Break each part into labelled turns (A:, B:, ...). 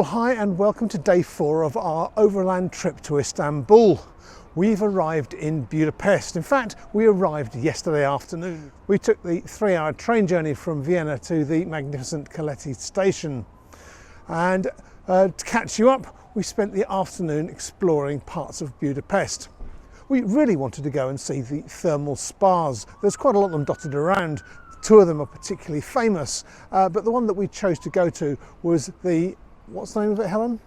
A: Well, hi and welcome to day 4 of our overland trip to Istanbul. We've arrived in Budapest. In fact, we arrived yesterday afternoon. We took the 3-hour train journey from Vienna to the magnificent Kaleti station. And to catch you up, we spent the afternoon exploring parts of Budapest. We really wanted to go and see the thermal spas. There's quite a lot of them dotted around. 2 of them are particularly famous, but the one that we chose to go to was the, what's the name of it, Helen?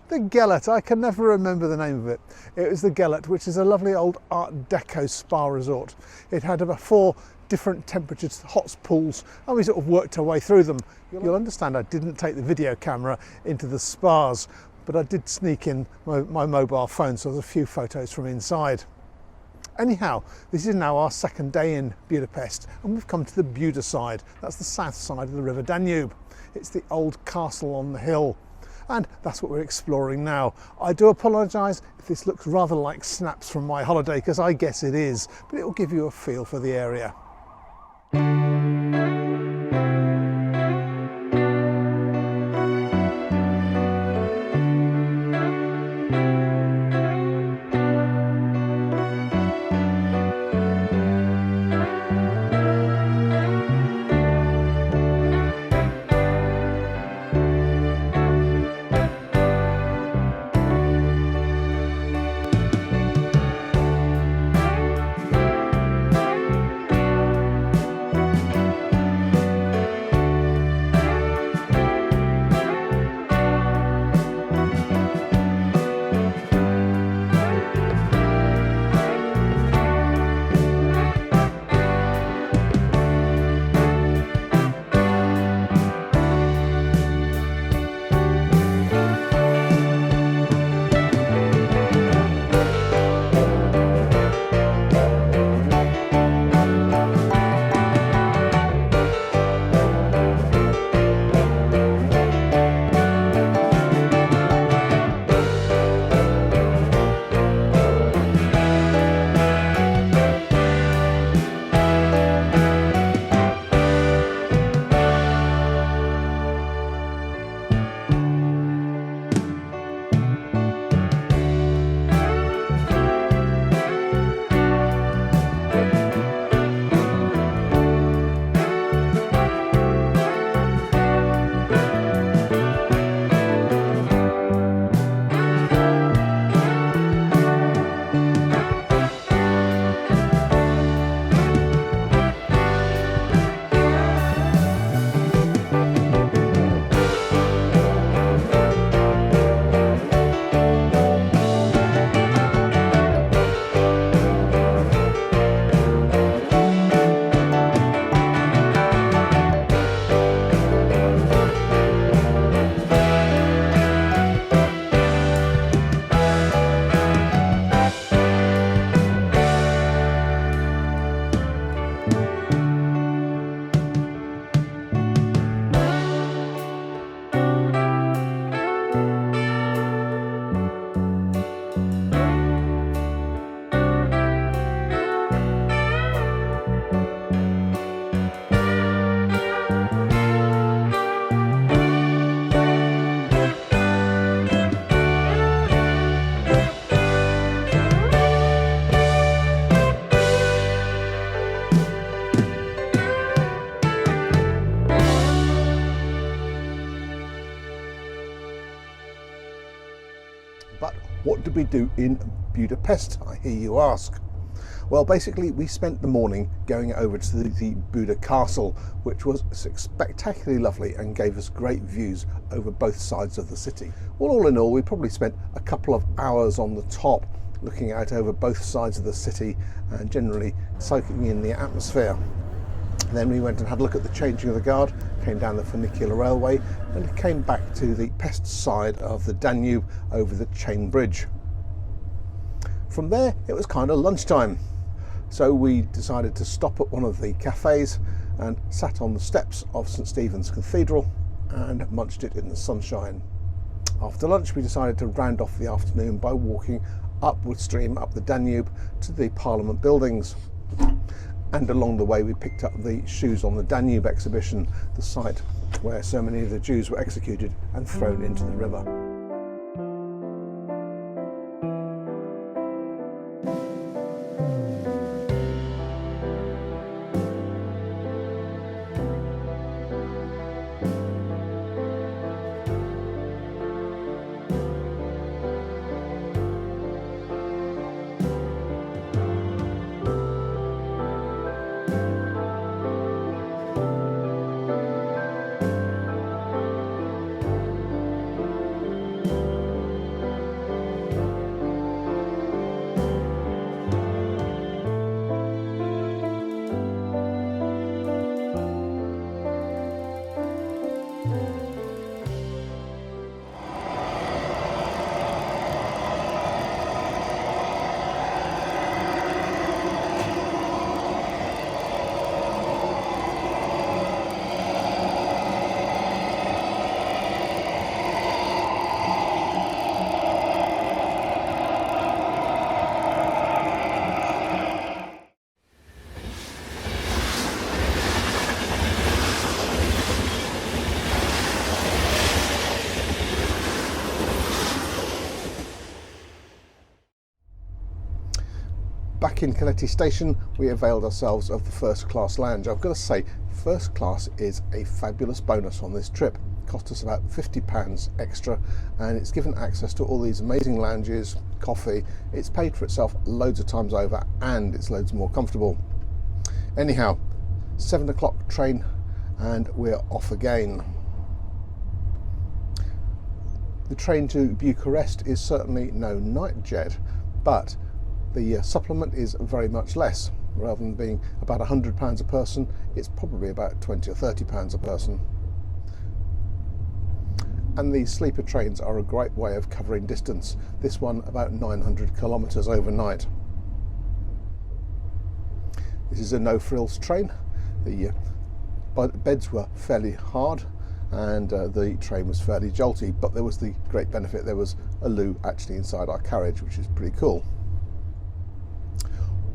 A: The Gelet. I can never remember the name of it. It was the Gelet, which is a lovely old Art Deco spa resort. It had about 4 different temperatures, hot pools, and we sort of worked our way through them. You'll understand I didn't take the video camera into the spas, but I did sneak in my mobile phone, so there's a few photos from inside. Anyhow, this is now our 2nd day in Budapest, and we've come to the Buda side. That's the south side of the River Danube. It's the old castle on the hill, and that's what we're exploring now. I do apologise if this looks rather like snaps from my holiday, because I guess it is, but it will give you a feel for the area. But what did we do in Budapest, I hear you ask? Well, basically we spent the morning going over to the Buda castle, which was spectacularly lovely and gave us great views over both sides of the city. Well, all in all, we probably spent a couple of hours on the top looking out over both sides of the city and generally soaking in the atmosphere. Then we went and had a look at the changing of the guard, came down the funicular railway and came back to the Pest side of the Danube over the chain bridge. From there it was kind of lunchtime, so we decided to stop at one of the cafes and sat on the steps of St Stephen's Cathedral and munched it in the sunshine. After lunch we decided to round off the afternoon by walking upward stream up the Danube to the Parliament buildings. And along the way we picked up the Shoes on the Danube exhibition, the site where so many of the Jews were executed and thrown into the river. Back in Kaleti station, we availed ourselves of the first class lounge. I've got to say, first class is a fabulous bonus on this trip. It cost us about £50 extra, and it's given access to all these amazing lounges, coffee. It's paid for itself loads of times over, and it's loads more comfortable. Anyhow, 7 o'clock train, and we're off again. The train to Bucharest is certainly no night jet, but the supplement is very much less. Rather than being about £100 a person, it's probably about £20 or £30 a person. And these sleeper trains are a great way of covering distance. This one about 900 kilometres overnight. This is a no-frills train. The beds were fairly hard, and the train was fairly jolty, but there was the great benefit, there was a loo actually inside our carriage, which is pretty cool.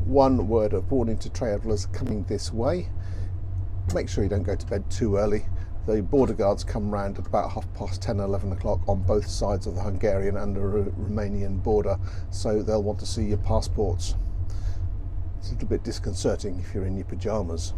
A: One word of warning to travellers coming this way: make sure you don't go to bed too early. The border guards come round at about 10:30, 11 o'clock on both sides of the Hungarian and the Romanian border, so they'll want to see your passports. It's a little bit disconcerting if you're in your pyjamas.